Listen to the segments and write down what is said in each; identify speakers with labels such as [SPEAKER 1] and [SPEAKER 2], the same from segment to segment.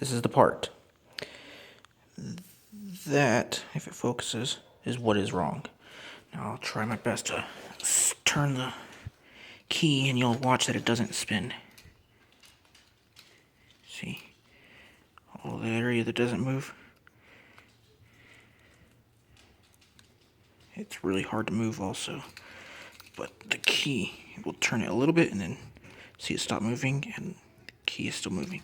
[SPEAKER 1] This is the part. That, if it focuses, is what is wrong. Now I'll try my best to turn the key and you'll watch that it doesn't spin. See? All the area that doesn't move. It's really hard to move also. But the key, will turn it a little bit and then see it stop moving and the key is still moving.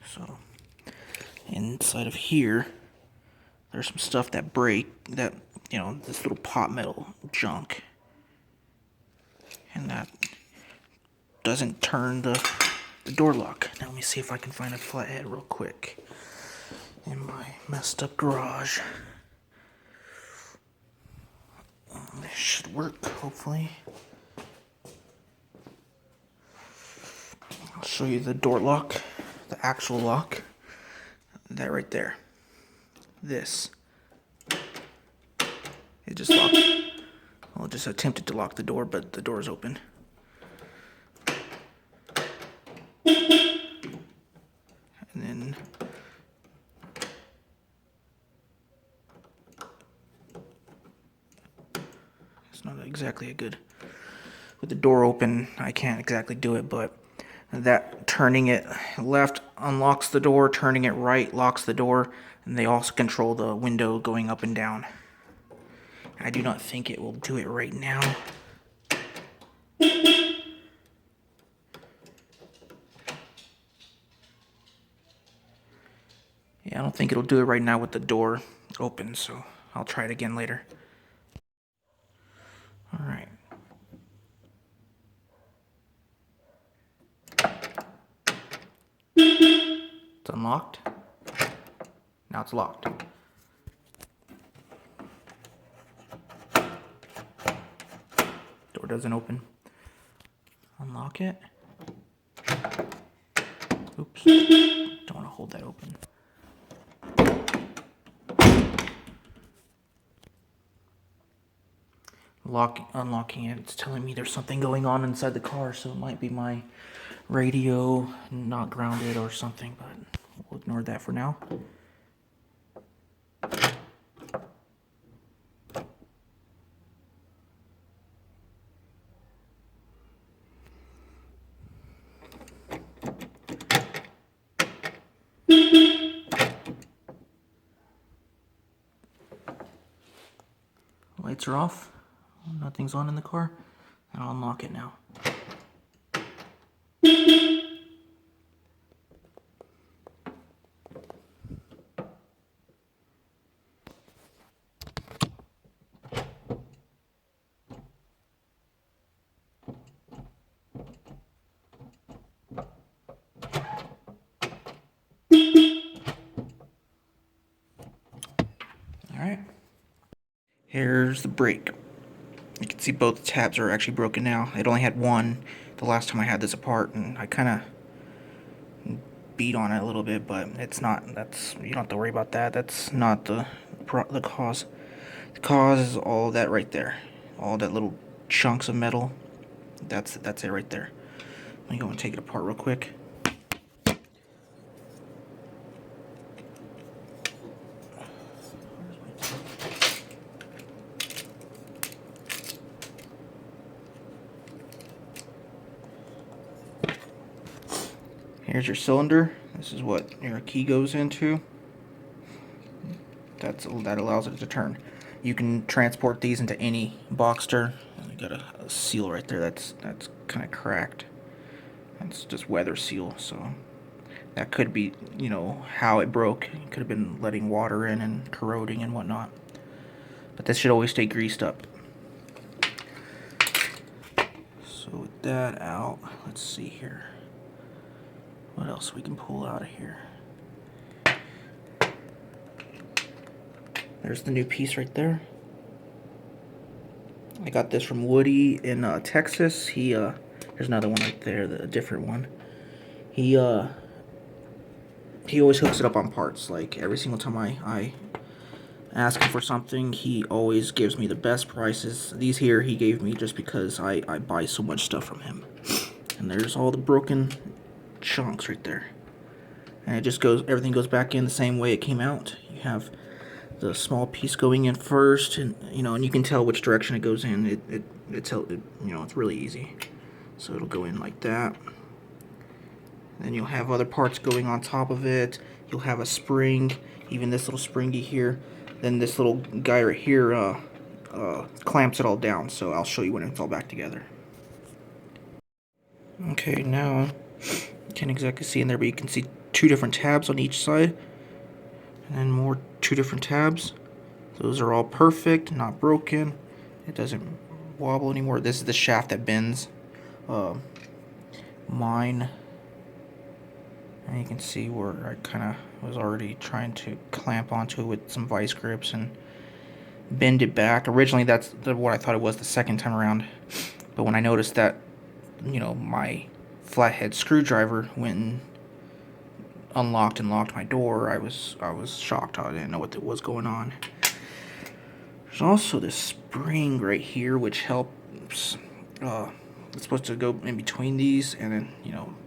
[SPEAKER 1] So inside of here, there's some stuff that this little pot metal junk. And that doesn't turn the door lock. Now let me see if I can find a flathead real quick in my messed up garage. This should work, hopefully. I'll show you the door lock, the actual lock. That right there. This. It just locked. Well, it just attempted to lock the door, but the door is open. And then it's not exactly a good. With the door open, I can't exactly do it, but that turning it left unlocks the door, turning it right locks the door, and they also control the window going up and down. I do not think it will do it right now. Yeah, I don't think it'll do it right now with the door open, so I'll try it again later. Alright. It's unlocked. Now it's locked. Door doesn't open. Unlock it. Oops. Don't want to hold that open. Unlocking it, it's telling me there's something going on inside the car, so it might be my radio not grounded or something, but we'll ignore that for now. Lights are off. Nothing's on in the car. And I'll unlock it now. Alright. Here's the brake. You can see both tabs are actually broken now. It only had one the last time I had this apart, and I kind of beat on it a little bit, but it's not. You don't have to worry about that. That's not the cause. The cause is all that right there, all that little chunks of metal. That's it right there. Let me go and take it apart real quick. Here's your cylinder. This is what your key goes into. That allows it to turn. You can transport these into any Boxster. You got a seal right there. That's kind of cracked. It's just weather seal. So that could be, how it broke. It could have been letting water in and corroding and whatnot. But this should always stay greased up. So with that out, let's see here. What else we can pull out of here? There's the new piece right there. I got this from Woody in Texas. There's another one right there, a different one. He always hooks it up on parts. Like every single time I ask him for something, he always gives me the best prices. These here he gave me just because I buy so much stuff from him. And there's all the broken chunks right there. And it just goes, everything goes back in the same way it came out. You have the small piece going in first, and and you can tell which direction it goes in. It's really easy. So it'll go in like that. Then you'll have other parts going on top of it. You'll have a spring, even this little springy here. Then this little guy right here clamps it all down. So I'll show you when it's all back together. Okay, now you can't exactly see in there, but you can see two different tabs on each side, and then more two different tabs. Those are all perfect, not broken. It doesn't wobble anymore. This is the shaft that bends. Mine, and you can see where I kind of was already trying to clamp onto it with some vice grips and bend it back. Originally that's what I thought it was the second time around, but when I noticed that my flathead screwdriver went and unlocked and locked my door, I was shocked. I didn't know what was going on. There's also this spring right here which helps. It's supposed to go in between these and then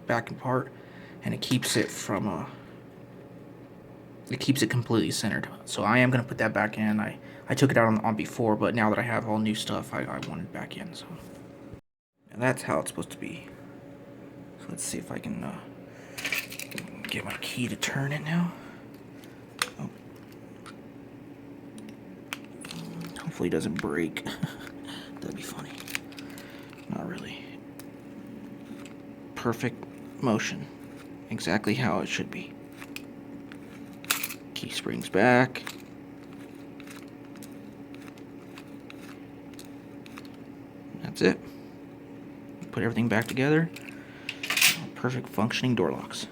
[SPEAKER 1] back apart, and it keeps it from it keeps it completely centered. So I am gonna put that back in. I took it out on before, but now that I have all new stuff, I want it back in. So and that's how it's supposed to be. So let's see if I can get my key to turn it now. Oh. Hopefully it doesn't break. That'd be funny. Not really. Perfect motion. Exactly how it should be. Key springs back. That's it. Put everything back together. Perfect functioning door locks.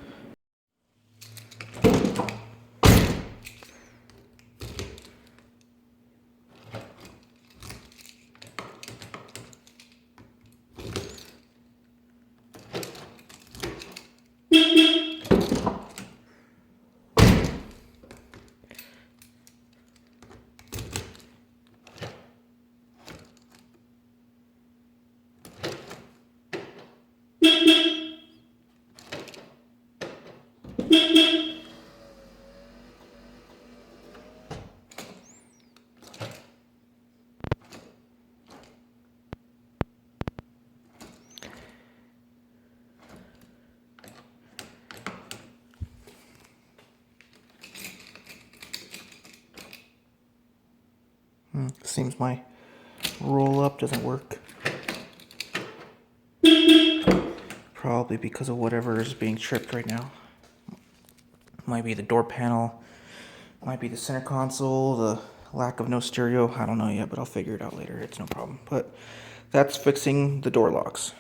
[SPEAKER 1] Seems my roll up doesn't work. Probably because of whatever is being tripped right now. Might be the door panel, might be the center console, the lack of no stereo. I don't know yet, but I'll figure it out later. It's no problem. But that's fixing the door locks.